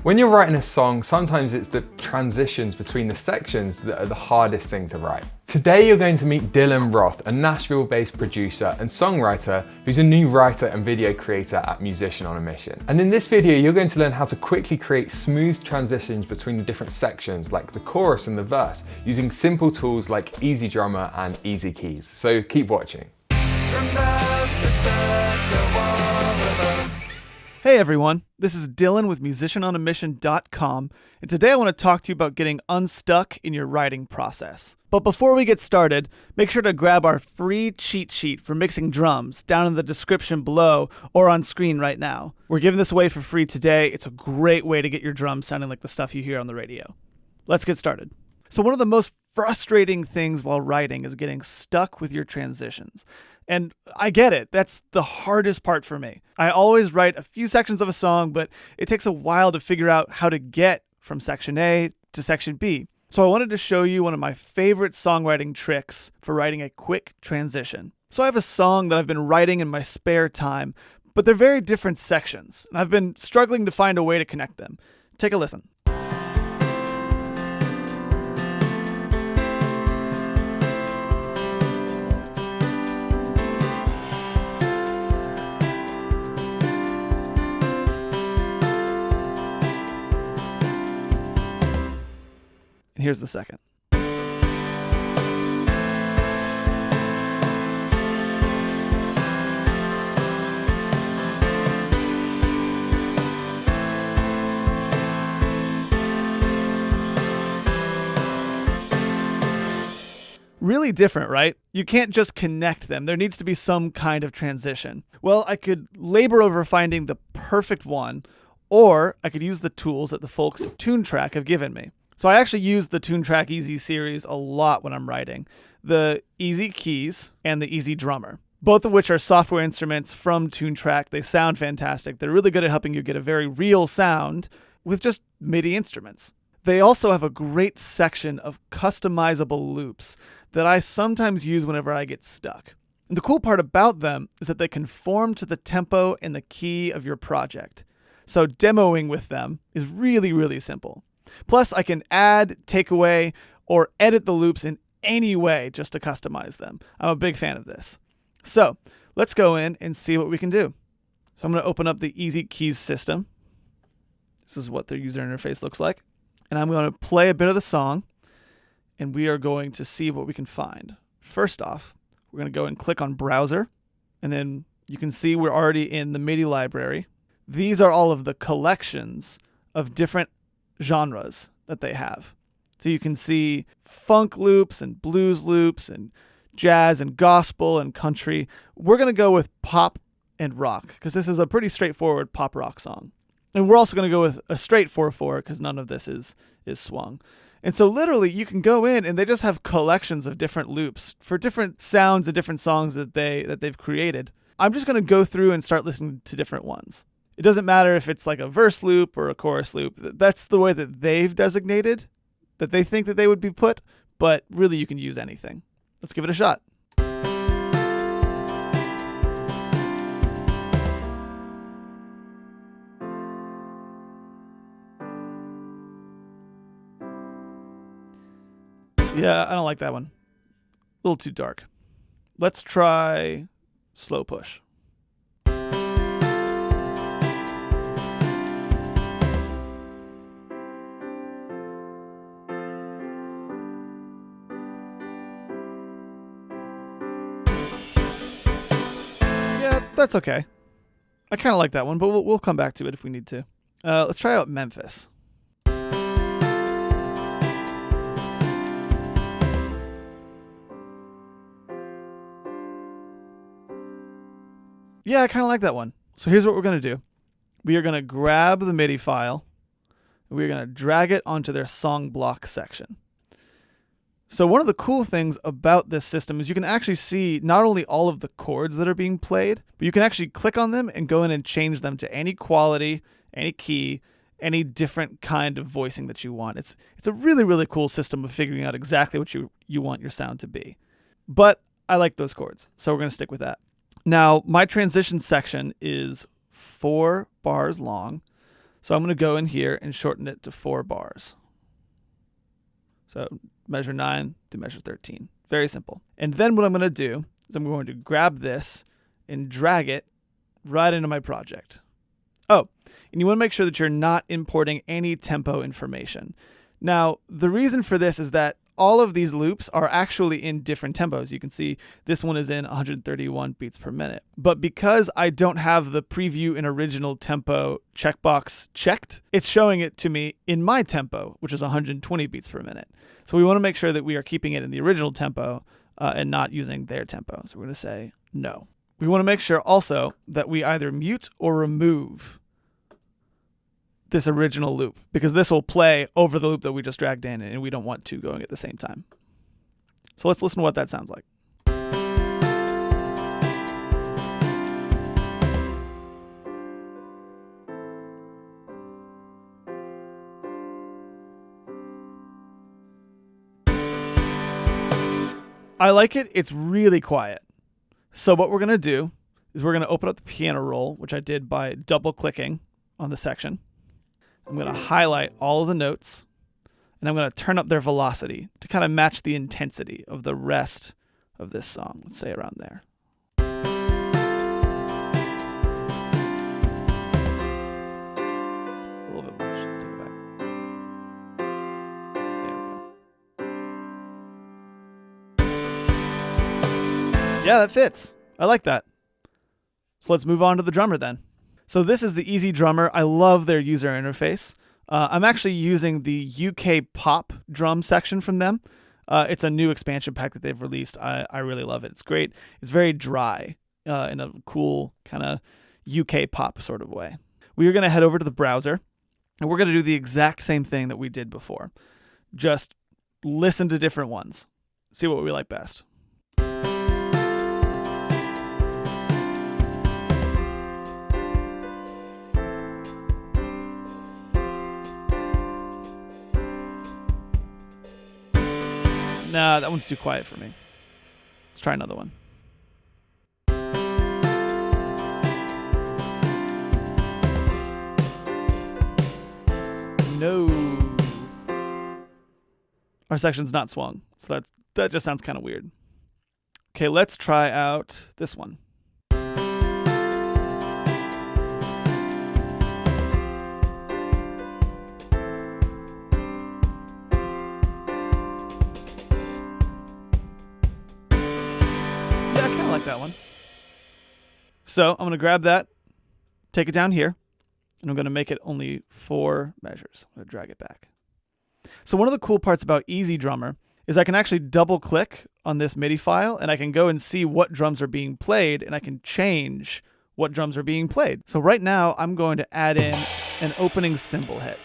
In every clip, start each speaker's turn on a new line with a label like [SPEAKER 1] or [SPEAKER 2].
[SPEAKER 1] When you're writing a song, sometimes it's the transitions between the sections that are the hardest thing to write. Today you're going to meet Dylan Roth, a Nashville-based producer and songwriter who's a new writer and video creator at Musician on a Mission. And in this video, you're going to learn how to quickly create smooth transitions between the different sections, like the chorus and the verse, using simple tools like EZdrummer and EZkeys. So keep watching.
[SPEAKER 2] Hey everyone, this is Dylan with musicianonamission.com, and today I want to talk to you about getting unstuck in your writing process. But before we get started, make sure to grab our free cheat sheet for mixing drums down in the description below or on screen right now. We're giving this away for free today. It's a great way to get your drums sounding like the stuff you hear on the radio. Let's get started. So one of the most frustrating things while writing is getting stuck with your transitions. And I get it. That's the hardest part for me. I always write a few sections of a song, but it takes a while to figure out how to get from section A to section B. So I wanted to show you one of my favorite songwriting tricks for writing a quick transition. So I have a song that I've been writing in my spare time, but they're very different sections, and I've been struggling to find a way to connect them. Take a listen. Here's the second. Really different, right? You can't just connect them. There needs to be some kind of transition. Well, I could labor over finding the perfect one, or I could use the tools that the folks at Toontrack have given me. So I actually use the Toontrack EZ series a lot when I'm writing. The EZkeys and the EZdrummer, both of which are software instruments from Toontrack. They sound fantastic. They're really good at helping you get a very real sound with just MIDI instruments. They also have a great section of customizable loops that I sometimes use whenever I get stuck. And the cool part about them is that they conform to the tempo and the key of your project. So demoing with them is really, really simple. Plus, I can add, take away, or edit the loops in any way just to customize them. I'm a big fan of this. So let's go in and see what we can do. So I'm going to open up the EZkeys system. This is what their user interface looks like. And I'm going to play a bit of the song, and we are going to see what we can find. First off, we're going to go and click on Browser, and then you can see we're already in the MIDI library. These are all of the collections of different genres that they have. So you can see funk loops and blues loops and jazz and gospel and country. We're going to go with pop and rock because this is a pretty straightforward pop rock song. And we're also going to go with a straight 4/4 because none of this is swung. And so literally you can go in and they just have collections of different loops for different sounds and different songs that they've created. I'm just going to go through and start listening to different ones. It doesn't matter if it's like a verse loop or a chorus loop. That's the way that they've designated, that they think that they would be put, but really you can use anything. Let's give it a shot. Yeah, I don't like that one. A little too dark. Let's try slow push. That's okay. I kind of like that one, but we'll come back to it if we need to. Let's try out Memphis. Yeah, I kind of like that one. So here's what we're going to do. We are going to grab the MIDI file, and we're going to drag it onto their song block section. So one of the cool things about this system is you can actually see not only all of the chords that are being played, but you can actually click on them and go in and change them to any quality, any key, any different kind of voicing that you want. It's a really, really cool system of figuring out exactly what you want your sound to be. But I like those chords, so we're going to stick with that. Now, my transition section is 4 bars long. So I'm going to go in here and shorten it to 4 bars. So measure 9 to measure 13. Very simple. And then what I'm going to do is I'm going to grab this and drag it right into my project. Oh, and you want to make sure that you're not importing any tempo information. Now, the reason for this is that all of these loops are actually in different tempos. You can see this one is in 131 beats per minute. But because I don't have the preview in original tempo checkbox checked, it's showing it to me in my tempo, which is 120 beats per minute. So we want to make sure that we are keeping it in the original tempo and not using their tempo. So we're going to say no. We want to make sure also that we either mute or remove this original loop, because this will play over the loop that we just dragged in, and we don't want two going at the same time. So let's listen to what that sounds like. I like it. It's really quiet. So what we're going to do is we're going to open up the piano roll, which I did by double clicking on the section. I'm going to highlight all of the notes, and I'm going to turn up their velocity to kind of match the intensity of the rest of this song. Let's say around there. A little bit much. Let's take it back. There we go. Yeah, that fits. I like that. So let's move on to the drummer then. So this is the EZdrummer. I love their user interface. I'm actually using the UK pop drum section from them. It's a new expansion pack that they've released. I really love it. It's great. It's very dry in a cool kind of UK pop sort of way. We are going to head over to the browser, and we're going to do the exact same thing that we did before. Just listen to different ones. See what we like best. Nah, that one's too quiet for me. Let's try another one. No. Our section's not swung, so that just sounds kind of weird. Okay, let's try out this one. Like that one. So I'm going to grab that, take it down here, and I'm going to make it only 4 measures. I'm going to drag it back. So one of the cool parts about EZdrummer is I can actually double click on this MIDI file, and I can go and see what drums are being played, and I can change what drums are being played. So right now I'm going to add in an opening cymbal hit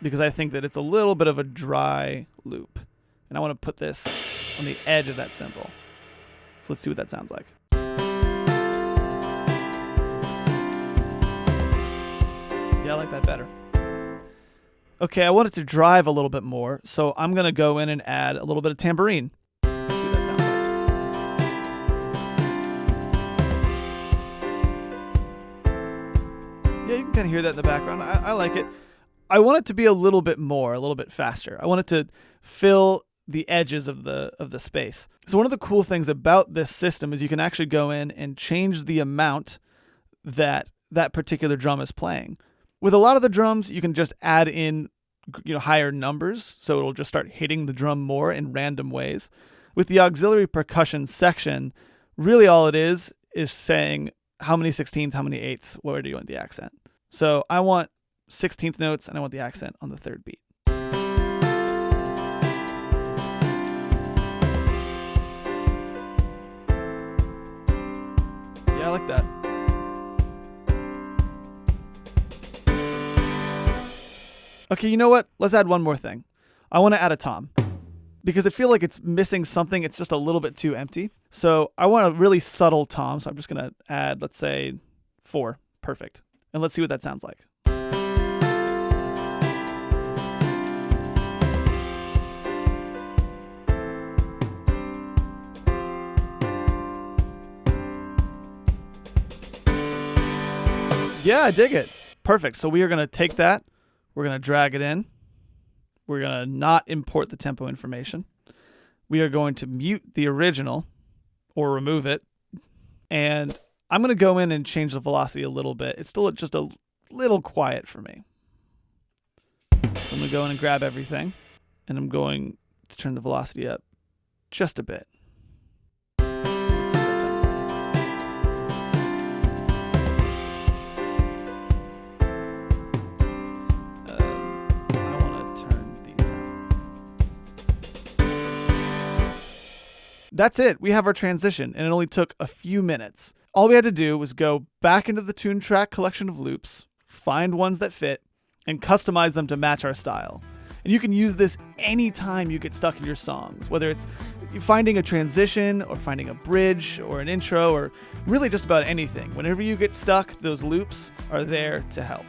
[SPEAKER 2] because I think that it's a little bit of a dry loop, and I want to put this on the edge of that cymbal. So let's see what that sounds like. Yeah, I like that better. Okay, I want it to drive a little bit more, so I'm going to go in and add a little bit of tambourine. Let's see what that sounds like. Yeah, you can kind of hear that in the background. I like it. I want it to be a little bit faster. I want it to fill the edges of the space. So one of the cool things about this system is you can actually go in and change the amount that particular drum is playing. With a lot of the drums, you can just add in higher numbers, so it'll just start hitting the drum more in random ways. With the auxiliary percussion section, really all it is saying how many 16ths, how many 8ths, where do you want the accent. So I want 16th notes, and I want the accent on the 3rd beat. Yeah, I like that. Okay, you know what? Let's add one more thing. I want to add a tom because I feel like it's missing something. It's just a little bit too empty. So I want a really subtle tom. So I'm just going to add, let's say, 4. Perfect. And let's see what that sounds like. Yeah, I dig it. Perfect. So we are going to take that. We're going to drag it in. We're going to not import the tempo information. We are going to mute the original or remove it. And I'm going to go in and change the velocity a little bit. It's still just a little quiet for me. I'm going to go in and grab everything. And I'm going to turn the velocity up just a bit. Let's see what that sounds like. I want to turn these down. That's it. We have our transition, and it only took a few minutes. All we had to do was go back into the Toontrack collection of loops, find ones that fit, and customize them to match our style. And you can use this anytime you get stuck in your songs, whether it's finding a transition or finding a bridge or an intro or really just about anything. Whenever you get stuck, those loops are there to help.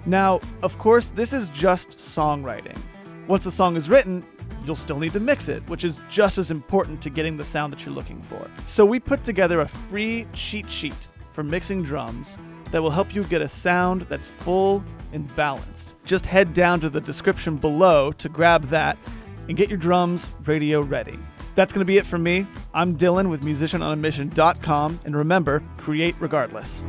[SPEAKER 2] Now, of course, this is just songwriting. Once the song is written, you'll still need to mix it, which is just as important to getting the sound that you're looking for. So we put together a free cheat sheet for mixing drums that will help you get a sound that's full and balanced. Just head down to the description below to grab that and get your drums radio ready. That's going to be it from me. I'm Dylan with musicianonamission.com, and remember, create regardless.